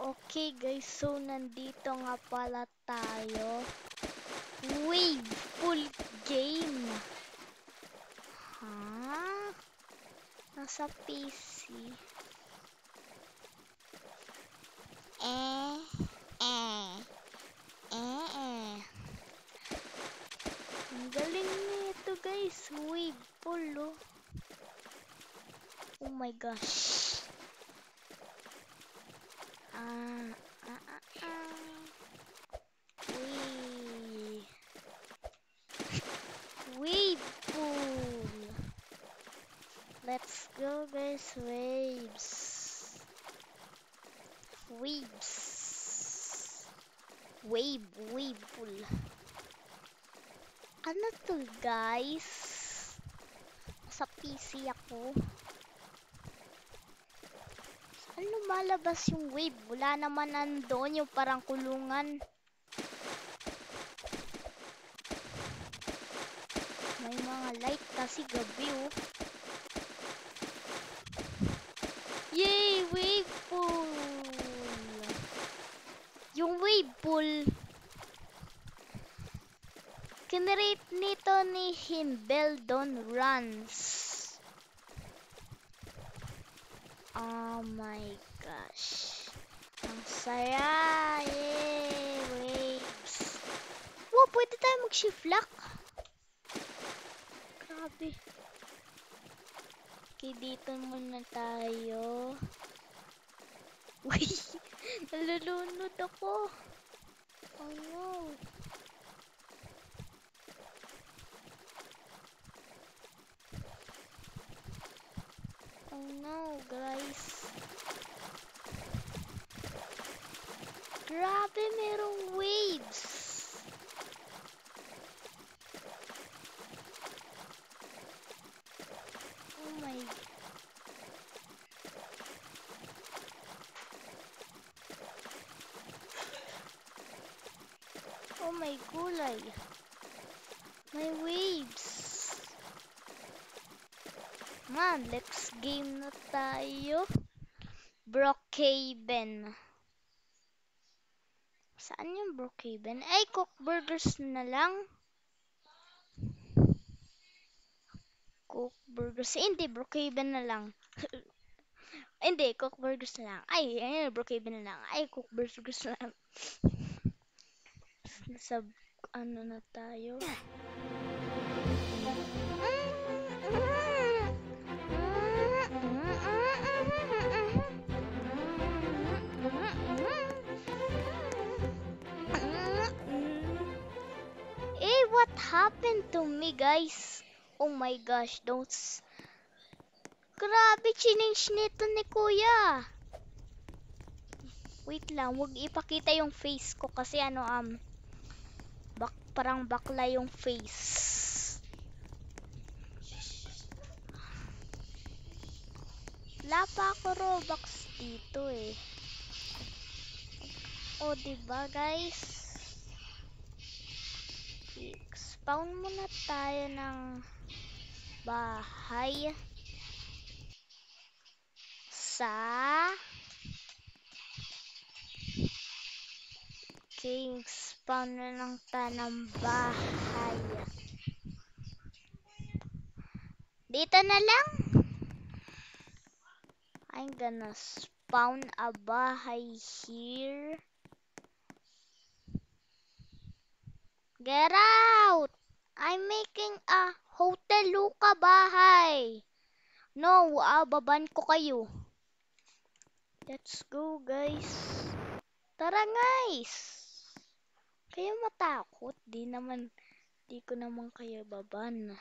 Okay guys, so nandito nga pala tayo. Wave full game. Ha? Nasa PC. Eh. Ang galing nito guys. Wave full oh. Oh my gosh. Wave pool. Let's go guys, waves. Wave pool. Ano to guys? Sa PC ako. Saan lumalabas yung wave? Wala naman nandoon yung parang kulungan. May mga light kasi gabi oh. Yay! Wave pool! Yung wave pool, generate nito ni Himbeldon Runs. Oh my gosh. Ang saya! Yay! Waves! Wow! Pwede tayo mag-shift lock! Grabe. Okay, dito muna tayo. Uy! Nalulunod ako. Oh no. Oh no, guys. Grabe, merong waves. Oh my. Oh my gulay. May waves. Man, let's game na tayo. Brookhaven. Saan yung Brookhaven? Ay, Cook Burgers na lang. Cook Burgers. Hindi, Brookhaven na lang. Hindi, Cook Burgers na lang. Ay, Brookhaven na lang. Ay, Cook Burgers na lang. Sa ano na tayo? What happened to me, guys? Oh my gosh, grabe, change nito ni Kuya. Wait lang, wag ipakita yung face ko kasi ano, parang bakla yung face. Wala pa ako Robux dito eh. Oh, diba guys? Spawn muna tayo ng bahay sa spawn na lang tayo ng bahay dito na lang. I'm gonna spawn a bahay here. Get out! I'm making a Hotel Luca bahay. No, baban ko kayo. Let's go, guys. Tara, guys. Kayo matakot? Di ko naman kayo baban.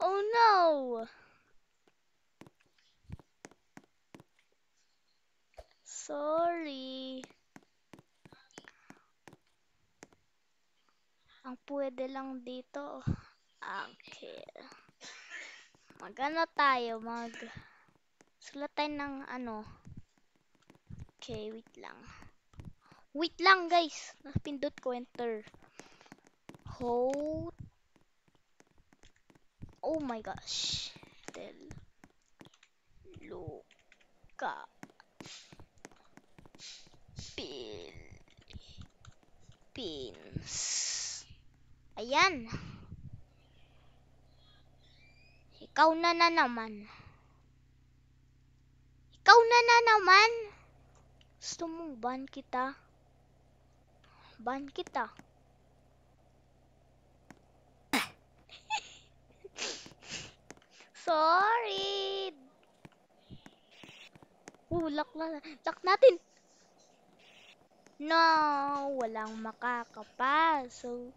Oh no! Sorry. Ang pwede lang dito. Okay. Magano tayo? Sulat tayo ng ano. Okay, wait lang. Wait lang, guys. Napindot ko enter. Oh Oh my gosh. Del Luca Philippines. Ayan. Ikaw na naman. Ikaw na naman. Gusto mong ban kita? Ban kita. Sorry. Lock natin. No, walang makakapasok.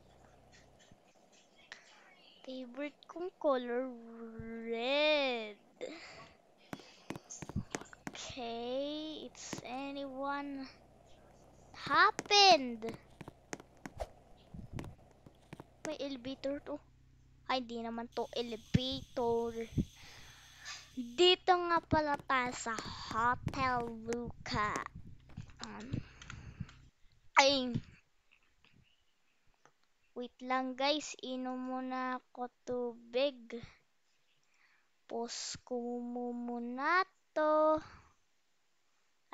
Favorite kong color, red. Okay, it's anyone happened. May elevator to. Ay, di naman to elevator. Dito nga pala tayo sa Hotel Luca. Ay, wait lang guys. Inom muna ako tubig. Pause ko muna to.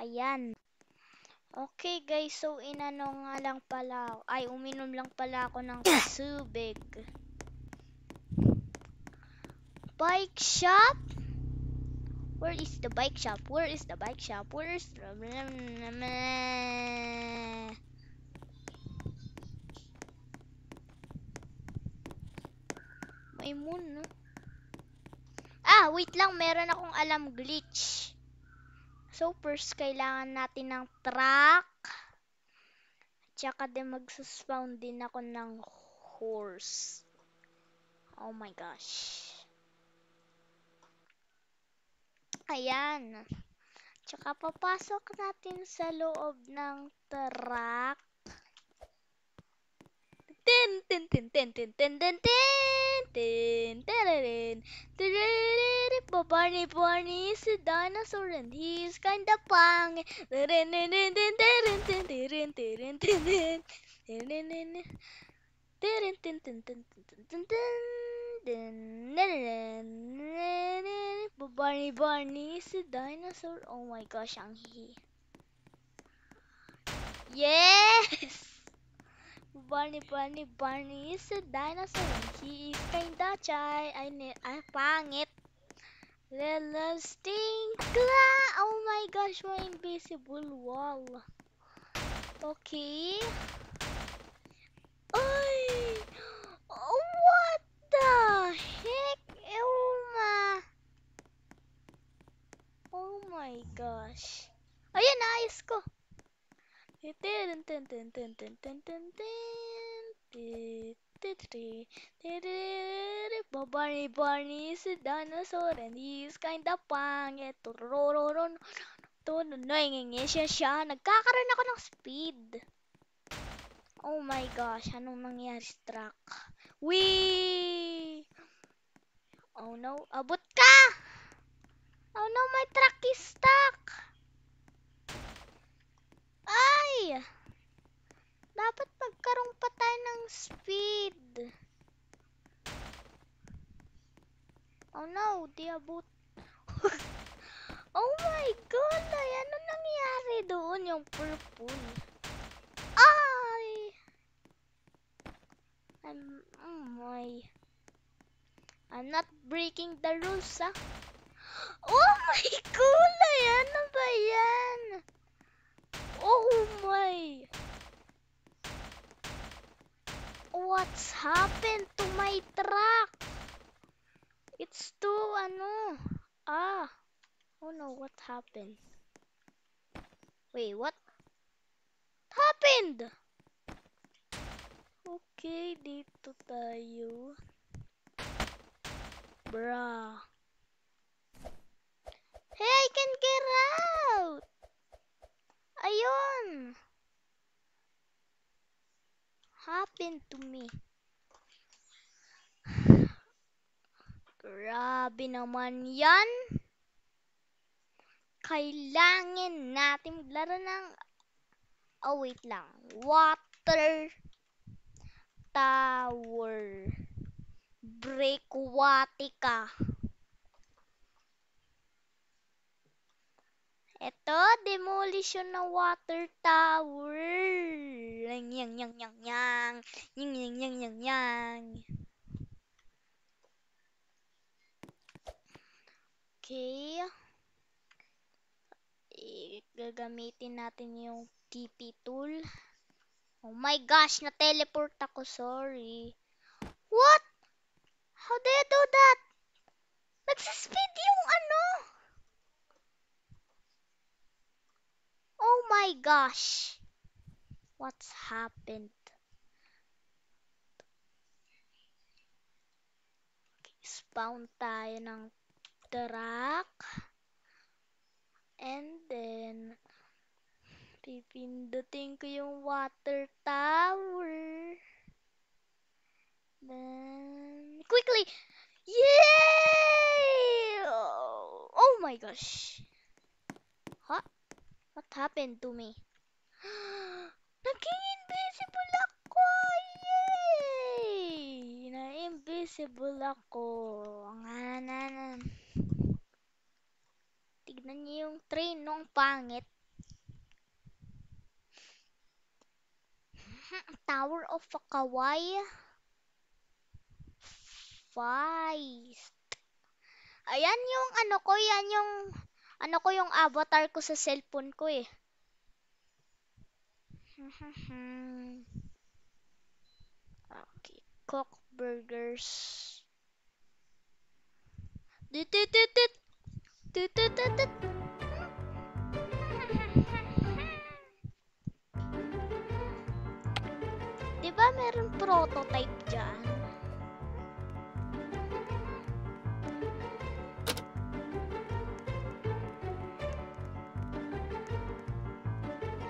Ayan. Okay guys, so inano nga lang pala. Ay, uminom lang pala ako ng tubig. Bike shop? Where is the bike shop? Where is the bike shop? Where is the... May moon, no? Ah, wait lang. Meron akong alam glitch. So, first, kailangan natin ng truck. Tsaka din magsuspawn din ako ng horse. Oh my gosh. Ayan. Tsaka papasok natin sa loob ng truck. Tin tin tin tin tin tin tin tin tin. Barney Barney is a dinosaur and he's kinda pang. Barney is a dinosaur. Oh my gosh, ang hihi. Yes! Barney is a dinosaur. He is kinda shy. Ay, pangit. Little stinkla. Oh my gosh, my invisible wall. Okay. Ay! Oh, what the heck? Elma. Oh my gosh. Ayan, naayos ko. Barney is a dinosaur and he's kinda pangit. Siya. Nagkakaroon ako ng speed. Oh my gosh, anong nangyari sa truck? Wee! Oh no, abot ka! Oh no, my truck is stuck! Ay! Dapat magkaroon pa tayo ng speed. Oh no, di abot. Oh my god, ay, ano nangyari doon yung purple? Ay! Oh my. I'm not breaking the rules, ah. Oh my kulay! Ano ba yan? Oh my! What's happened to my truck? It's too, ano? Ah. Oh no, what happened? Wait, what happened? Okay, dito tayo. Bruh. Hey, I can get out! Ayun! Happened to me. Grabe naman yan. Kailangan natin maglaro ng... Oh, wait lang. Water tower. Breakwatica. Ito, demolition na water tower. Yang, yang, yang, yang, yang. Yang, yang, yang, yang, yang. Okay. Gagamitin natin yung TP tool. Oh my gosh, na-teleport ako. Sorry. What? How do you do that? Nagsispeed yung ano? Oh my gosh. What's happened? Spawn tayo ng truck. And then, pipindutin ko yung water tower. Then, quickly! Yay! Oh my gosh. Huh? What happened to me? Naging invisible ako! Yay! Na-invisible ako. Tignan niyo yung train nung pangit. Tower of Kawai. Feist. Ayan yung ano ko, yan yung ano ko yung avatar ko sa cellphone ko eh. Okay, cook burgers. Tut. Diba meron prototype dyan?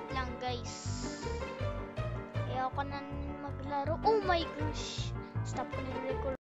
Lang guys. Ayoko na maglaro. Oh my gosh. Stop ko na record.